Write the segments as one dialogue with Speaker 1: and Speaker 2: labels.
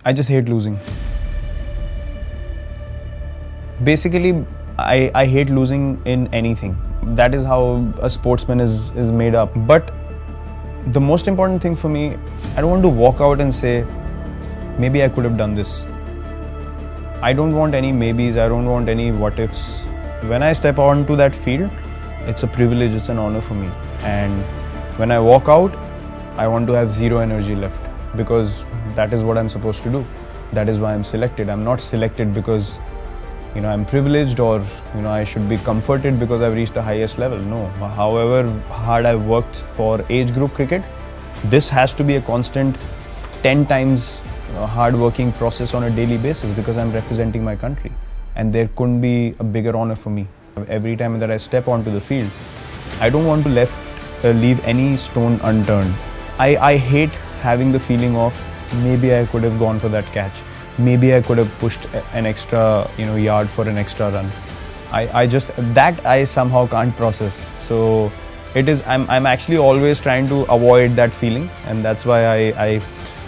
Speaker 1: I just hate losing. Basically, I hate losing in anything. That is how a sportsman is made up. But the most important thing for me, I don't want to walk out and say, maybe I could have done this. I don't want any maybes, I don't want any what ifs. When I step onto that field, it's a privilege, it's an honor for me. And when I walk out, I want to have zero energy left, because that is what I'm supposed to do. That is why I'm selected. I'm not selected because I'm privileged, or I should be comforted because I've reached the highest level. No. However hard I've worked for age group cricket, this has to be a constant 10 times hard-working process on a daily basis, because I'm representing my country, and there couldn't be a bigger honor for me. Every time that I step onto the field, I don't want to leave any stone unturned. I hate having the feeling of maybe I could have gone for that catch, maybe I could have pushed an extra yard for an extra run. I somehow can't process. So I'm actually always trying to avoid that feeling, and that's why I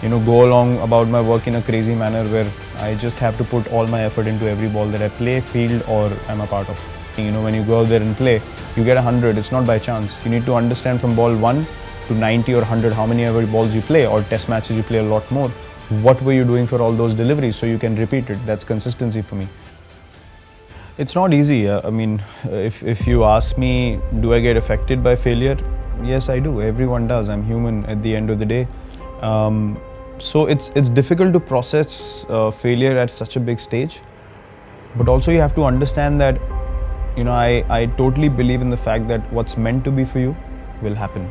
Speaker 1: go along about my work in a crazy manner, where I just have to put all my effort into every ball that I play, field, or I'm a part of. When you go out there and play, you get 100. It's not by chance. You need to understand from ball 1 to 90 or 100, how many ever balls you play, or test matches you play a lot more. What were you doing for all those deliveries so you can repeat it? That's consistency for me. It's not easy. If you ask me, do I get affected by failure? Yes, I do. Everyone does. I'm human at the end of the day. So it's difficult to process failure at such a big stage. But also you have to understand that, I totally believe in the fact that what's meant to be for you will happen.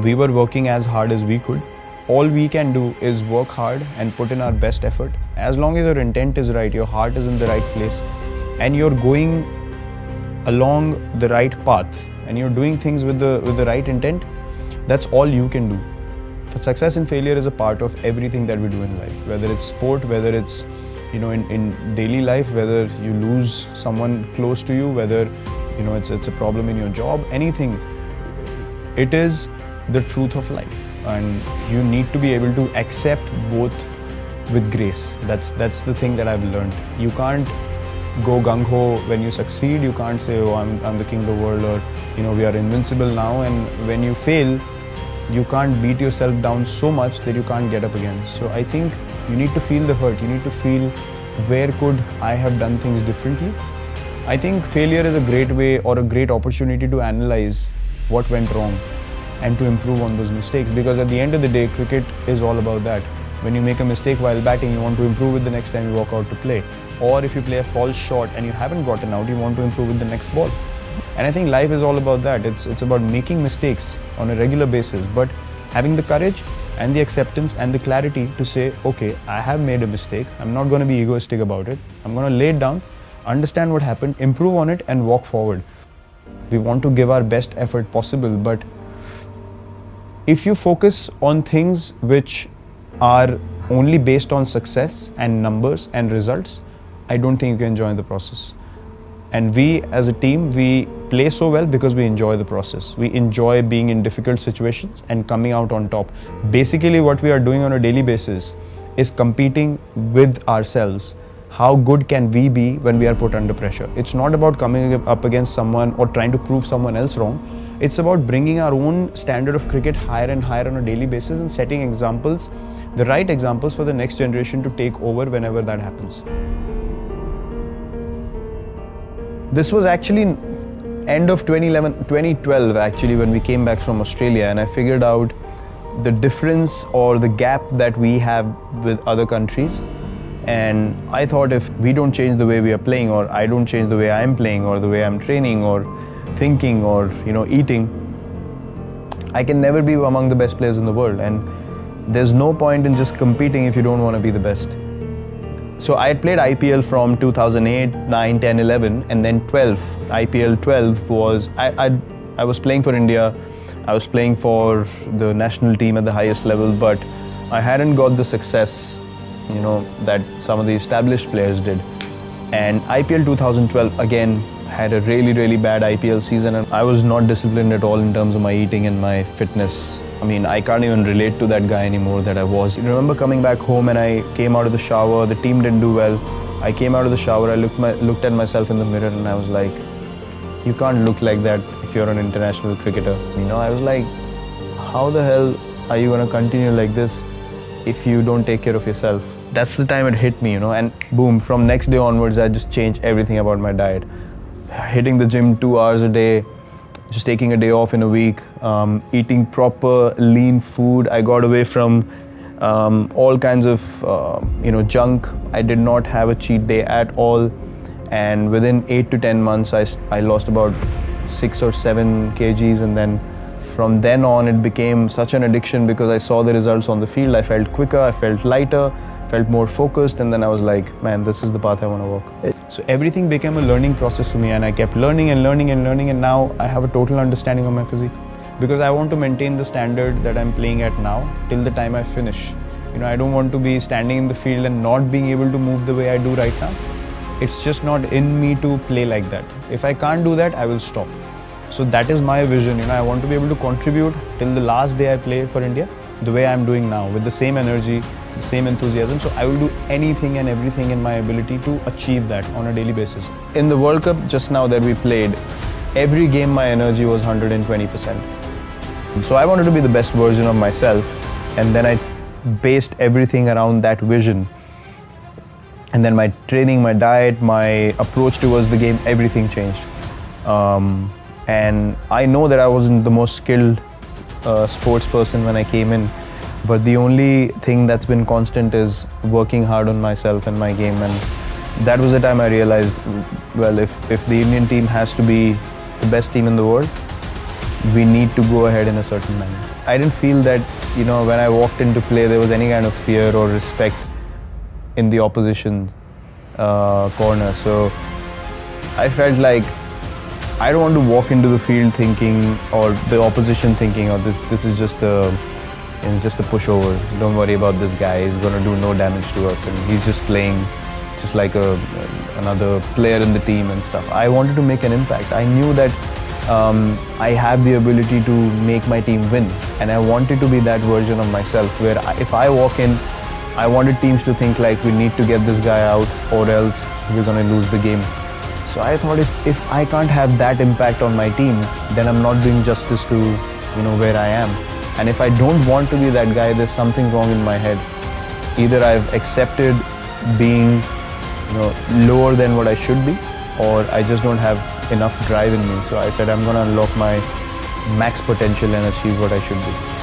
Speaker 1: We were working as hard as we could. All we can do is work hard and put in our best effort. As long as your intent is right, your heart is in the right place, and you're going along the right path, and you're doing things with the right intent, that's all you can do. Success and failure is a part of everything that we do in life, whether it's sport, whether it's in daily life, whether you lose someone close to you, whether it's a problem in your job, anything. It is the truth of life, and you need to be able to accept both with grace. That's the thing that I've learned. You can't go gung-ho when you succeed. You can't say, oh, I'm the king of the world, or we are invincible now. And when you fail, you can't beat yourself down so much that you can't get up again. So I think you need to feel the hurt. You need to feel, where could I have done things differently? I think failure is a great way, or a great opportunity, to analyze what went wrong and to improve on those mistakes, because at the end of the day, cricket is all about that. When you make a mistake while batting, you want to improve it the next time you walk out to play. Or if you play a false shot and you haven't gotten out, you want to improve it the next ball. And I think life is all about that. It's about making mistakes on a regular basis, but having the courage and the acceptance and the clarity to say, okay, I have made a mistake. I'm not going to be egoistic about it. I'm going to lay it down, understand what happened, improve on it, and walk forward. We want to give our best effort possible, but if you focus on things which are only based on success and numbers and results, I don't think you can enjoy the process. And we as a team, we play so well because we enjoy the process. We enjoy being in difficult situations and coming out on top. Basically, what we are doing on a daily basis is competing with ourselves. How good can we be when we are put under pressure? It's not about coming up against someone or trying to prove someone else wrong. It's about bringing our own standard of cricket higher and higher on a daily basis, and setting examples, the right examples for the next generation to take over whenever that happens. This was actually end of 2012 actually, when we came back from Australia, and I figured out the difference or the gap that we have with other countries. And I thought, if we don't change the way we are playing, or I don't change the way I'm playing, or the way I'm training, or thinking, or eating, I can never be among the best players in the world. And there's no point in just competing if you don't want to be the best. So I had played IPL from 2008, 9, 10, 11, and then 12. IPL 12 was, I was playing for India. I was playing for the national team at the highest level, but I hadn't got the success, that some of the established players did. And IPL 2012 again had a really bad IPL season, and I was not disciplined at all in terms of my eating and my fitness. I mean, I can't even relate to that guy anymore that I was. I remember coming back home and I came out of the shower, the team didn't do well. I came out of the shower, I looked at myself in the mirror and I was like, you can't look like that if you're an international cricketer. You know, I was like, how the hell are you gonna continue like this if you don't take care of yourself? That's the time it hit me, you know, and boom, from next day onwards, I just changed everything about my diet. Hitting the gym 2 hours a day, just taking a day off in a week, eating proper lean food. I got away from all kinds of junk. I did not have a cheat day at all, and within 8 to 10 months I lost about 6 or 7 kgs, and then from then on it became such an addiction because I saw the results on the field. I felt quicker, I felt lighter, felt more focused, and then I was like, man, this is the path I want to walk. So everything became a learning process for me, and I kept learning and learning and learning, and now I have a total understanding of my physique because I want to maintain the standard that I'm playing at now till the time I finish. You know, I don't want to be standing in the field and not being able to move the way I do right now. It's just not in me to play like that. If I can't do that, I will stop. So that is my vision. You know, I want to be able to contribute till the last day I play for India the way I'm doing now, with the same energy, the same enthusiasm. So I will do anything and everything in my ability to achieve that on a daily basis. In the World Cup just now that we played, every game my energy was 120%. So I wanted to be the best version of myself, and then I based everything around that vision. And then my training, my diet, my approach towards the game, everything changed. And I know that I wasn't the most skilled sports person when I came in, but the only thing that's been constant is working hard on myself and my game. And that was the time I realized, well, if the Indian team has to be the best team in the world, we need to go ahead in a certain manner. I didn't feel that, you know, when I walked into play, there was any kind of fear or respect in the opposition corner. So I felt like I don't want to walk into the field thinking, or the opposition thinking, oh, this is just a pushover. Don't worry about this guy. He's going to do no damage to us, and he's just playing just like another player in the team and stuff. I wanted to make an impact. I knew that I have the ability to make my team win, and I wanted to be that version of myself where if I walk in, I wanted teams to think like, we need to get this guy out or else we're going to lose the game. So I thought if I can't have that impact on my team, then I'm not doing justice to, you know, where I am. And if I don't want to be that guy, there's something wrong in my head. Either I've accepted being, you know, lower than what I should be, or I just don't have enough drive in me. So I said I'm going to unlock my max potential and achieve what I should be.